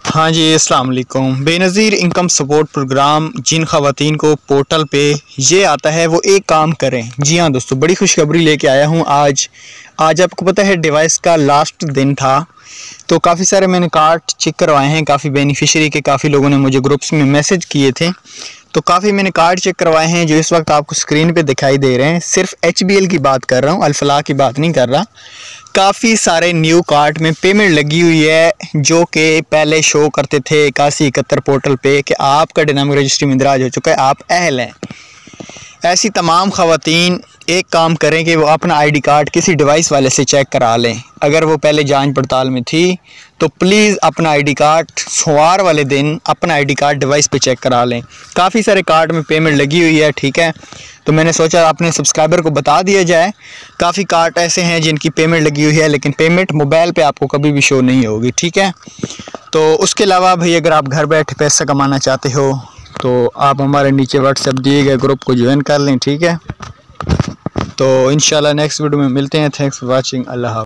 हाँ जी, अस्सलाम वालेकुम। बेनज़ीर इनकम सपोर्ट प्रोग्राम जिन ख़वातीन को पोर्टल पे ये आता है वो एक काम करें। जी हाँ दोस्तों, बड़ी खुशखबरी लेके आया हूँ आज। आपको पता है डिवाइस का लास्ट दिन था, तो काफ़ी सारे मैंने कार्ड चेक करवाए हैं, काफ़ी बेनिफिशियरी के काफ़ी लोगों ने मुझे ग्रुप्स में मैसेज किए थे, तो काफ़ी मैंने कार्ड चेक करवाए हैं जो इस वक्त आपको स्क्रीन पे दिखाई दे रहे हैं। सिर्फ HBL की बात कर रहा हूँ, अल-फलाह की बात नहीं कर रहा। काफ़ी सारे न्यू कार्ड में पेमेंट लगी हुई है जो कि पहले शो करते थे 8171 पोर्टल पे कि आपका डायनामिक रजिस्ट्री में इंदराज हो चुका है, आप अहल हैं। ऐसी तमाम ख़वातीन एक काम करें कि वो अपना ID कार्ड किसी डिवाइस वाले से चेक करा लें। अगर वो पहले जांच पड़ताल में थी तो प्लीज़ अपना ID कार्ड सोमवार वाले दिन अपना ID कार्ड डिवाइस पे चेक करा लें। काफ़ी सारे कार्ड में पेमेंट लगी हुई है, ठीक है, तो मैंने सोचा अपने सब्सक्राइबर को बता दिया जाए। काफ़ी कार्ड ऐसे हैं जिनकी पेमेंट लगी हुई है लेकिन पेमेंट मोबाइल पे आपको कभी भी शो नहीं होगी, ठीक है। तो उसके अलावा भाई अगर आप घर बैठे पैसा कमाना चाहते हो तो आप हमारे नीचे व्हाट्सएप दिए गए ग्रुप को ज्वाइन कर लें, ठीक है। तो इंशाल्लाह नेक्स्ट वीडियो में मिलते हैं। Thanks for watching. अल्लाह हाफ़िज़।